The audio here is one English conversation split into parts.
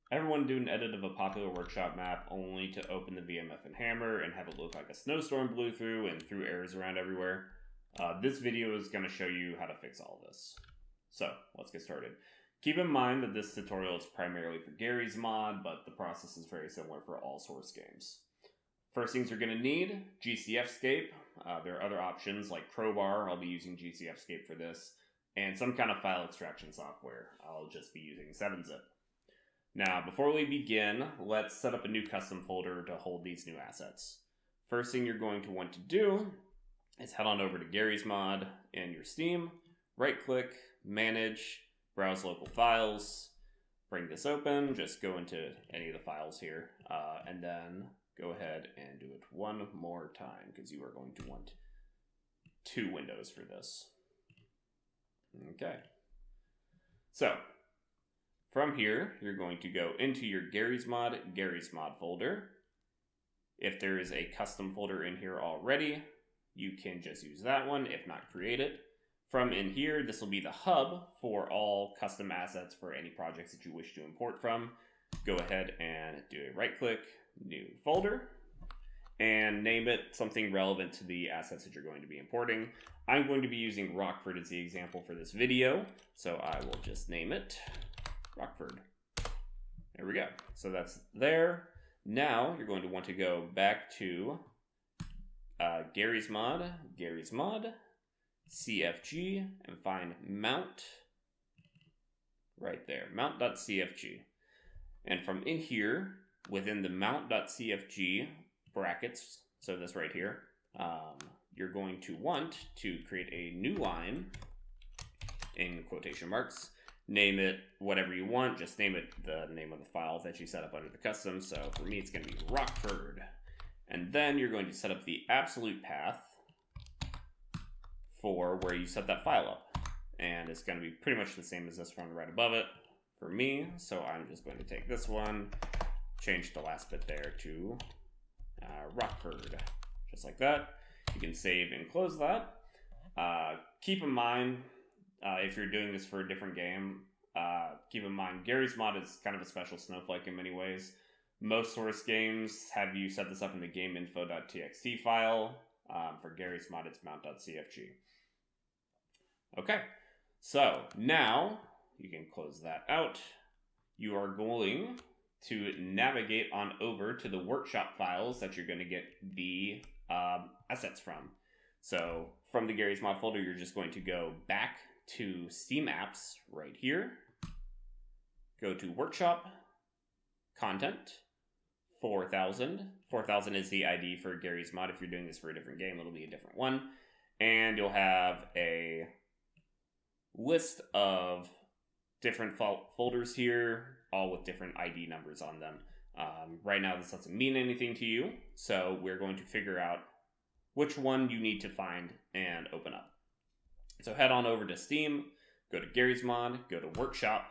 Everyone do an edit of a popular workshop map only to open the VMF and hammer and have it look like a snowstorm blew through and threw errors around everywhere. This video is going to show you how to fix all this. So let's get started. Keep in mind that this tutorial is primarily for Garrys Mod, but the process is very similar for all source games. First things you're going to need, GCFScape. There are other options like Crowbar. I'll be using GCFScape for this. And some kind of file extraction software. I'll just be using 7-zip. Now, before we begin, let's set up a new custom folder to hold these new assets. First thing you're going to want to do is head on over to Garrys Mod in your Steam, right-click, Manage, Browse Local Files, bring this open, just go into any of the files here, and then go ahead and do it one more time, because you are going to want 2 windows for this. Okay. So, from here, you're going to go into your Garrys Mod folder. If there is a custom folder in here already, you can just use that one, if not create it. From in here, this will be the hub for all custom assets for any projects that you wish to import from. Go ahead and do a right-click, new folder, and name it something relevant to the assets that you're going to be importing. I'm going to be using Rockford as the example for this video, so I will just name it Rockford. There we go. So that's there. Now you're going to want to go back to Garrys Mod, CFG, and find mount right there, mount.cfg. And from in here, within the mount.cfg brackets, so this right here, you're going to want to create a new line in quotation marks. Name it whatever you want. Just name it the name of the file that you set up under the custom. So for me, it's going to be Rockford. And then you're going to set up the absolute path for where you set that file up. And it's going to be pretty much the same as this one right above it for me. So I'm just going to take this one, change the last bit there to Rockford, just like that. You can save and close that. Keep in mind, if you're doing this for a different game, keep in mind Garrys Mod is kind of a special snowflake in many ways. Most source games have you set this up in the gameinfo.txt file. For Garrys Mod, it's mount.cfg. Okay, so now you can close that out. You are going to navigate on over to the workshop files that you're going to get the assets from. So from the Garrys Mod folder, you're just going to go back to Steam Apps right here. Go to Workshop, Content, 4000. 4000 is the ID for Garrys Mod. If you're doing this for a different game, it'll be a different one. And you'll have a list of different folders here, all with different ID numbers on them. Right now, this doesn't mean anything to you, so we're going to figure out which one you need to find and open up. So head on over to Steam, go to Garrys Mod, go to Workshop,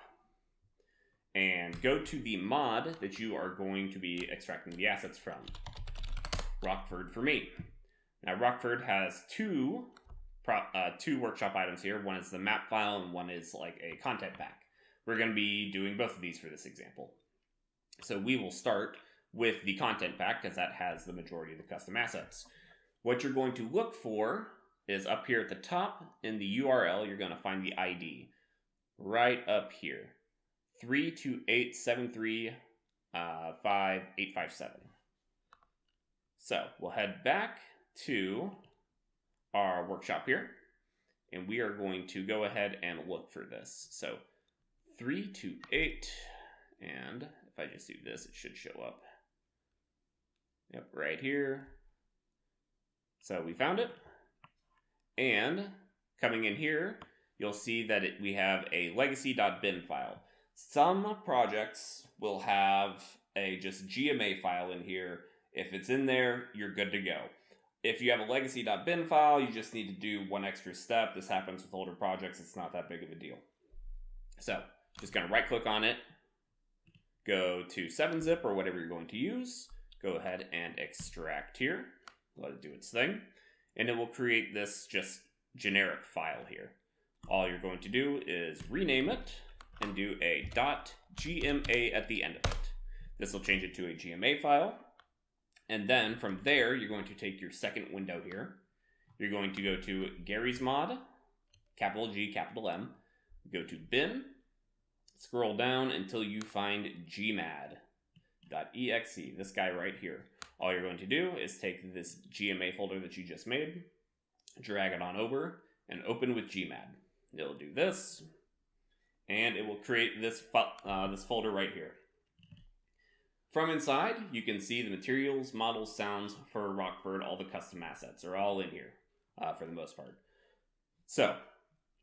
and go to the mod that you are going to be extracting the assets from. Rockford for me. Now Rockford has two workshop items here. One is the map file and one is like a content pack. We're going to be doing both of these for this example. So we will start with the content pack because that has the majority of the custom assets. What you're going to look for is up here at the top in the URL, you're going to find the ID right up here. 328735857. So we'll head back to our workshop here, and we are going to go ahead and look for this. So 328, and if I just do this, it should show up. Yep, right here. So we found it, and coming in here, you'll see that we have a legacy.bin file. Some projects will have a just GMA file in here. If it's in there, you're good to go. If you have a legacy.bin file, you just need to do one extra step. This happens with older projects. It's not that big of a deal. So just going to right click on it, go to 7-zip or whatever you're going to use, go ahead and extract here, let it do its thing, and it will create this just generic file here. All you're going to do is rename it and do a .gma at the end of it. This will change it to a GMA file. And then from there, you're going to take your second window here. You're going to go to Garrys Mod, capital G, capital M. Go to bin, scroll down until you find Gmad.exe, this guy right here. All you're going to do is take this GMA folder that you just made, drag it on over, and open with Gmad. It'll do this, and it will create this folder right here. From inside, you can see the materials, models, sounds for Rockford. All the custom assets are all in here for the most part. So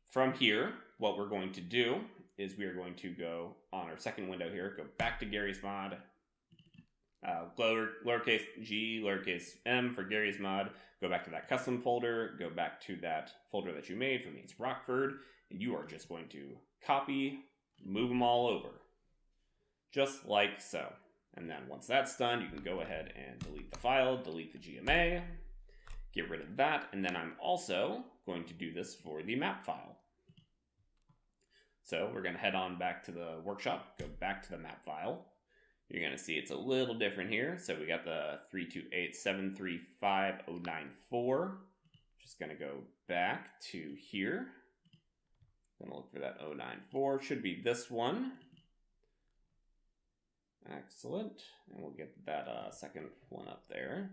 from here, what we're going to do is we are going to go on our second window here, go back to Garrys Mod, lowercase g, lowercase m for Garrys Mod, go back to that custom folder, go back to that folder that you made. For me, it's Rockford, and you are just going to copy, move them all over, just like so. And then once that's done, you can go ahead and delete the file, delete the GMA, get rid of that, and then I'm also going to do this for the map file. So we're going to head on back to the workshop, go back to the map file. You're going to see it's a little different here. So we got the 328.735.094. Just going to go back to here. Going to look for that 094. Should be this one. Excellent. And we'll get that second one up there.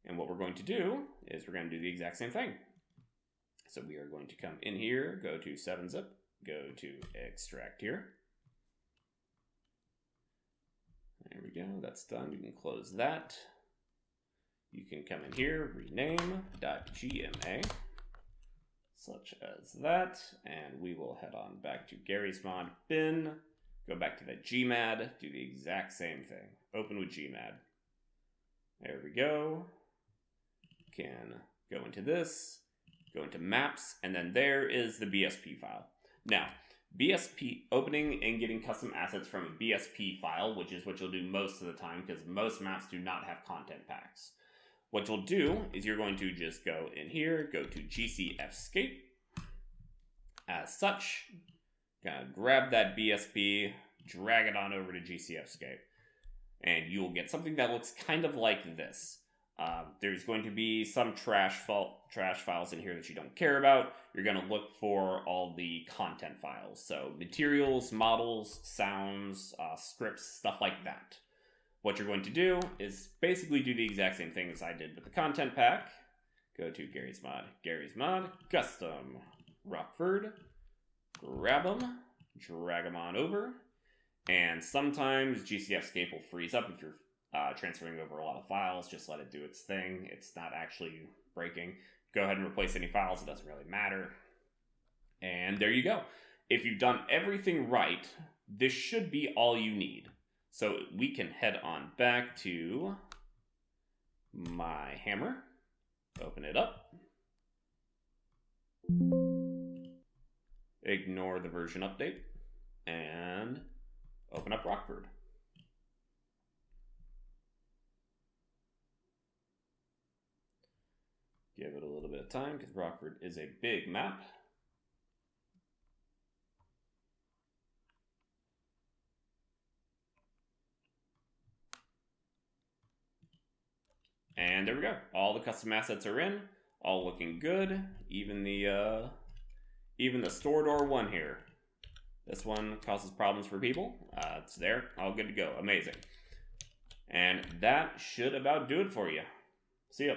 And what we're going to do is we're going to do the exact same thing. So we are going to come in here, go to 7-zip, go to extract here. There we go, that's done. You can close that. You can come in here, rename .gma, such as that, and we will head on back to Garrys Mod bin, go back to that Gmad, do the exact same thing. Open with Gmad. There we go. Can go into this, go into maps, and then there is the BSP file. Now, BSP, opening and getting custom assets from a BSP file, which is what you'll do most of the time because most maps do not have content packs. What you'll do is you're going to just go in here, go to GCFScape. As such, gonna grab that BSP, drag it on over to GCFScape, and you will get something that looks kind of like this. There's going to be some trash files in here that you don't care about. You're going to look for all the content files. So materials, models, sounds, scripts, stuff like that. What you're going to do is basically do the exact same thing as I did with the content pack. Go to Garrys Mod, custom, Rockford, grab them, drag them on over, and sometimes GCFScape will freeze up if you're transferring over a lot of files. Just let it do its thing. It's not actually breaking. Go ahead and replace any files. It doesn't really matter. And there you go. If you've done everything right, this should be all you need. So we can head on back to my hammer. Open it up. Ignore the version update. And open up Rockford. Give it a little bit of time because Rockford is a big map. And there we go. All the custom assets are in, all looking good. Even the store door one here. This one causes problems for people. It's there, all good to go. Amazing. And that should about do it for you. See ya.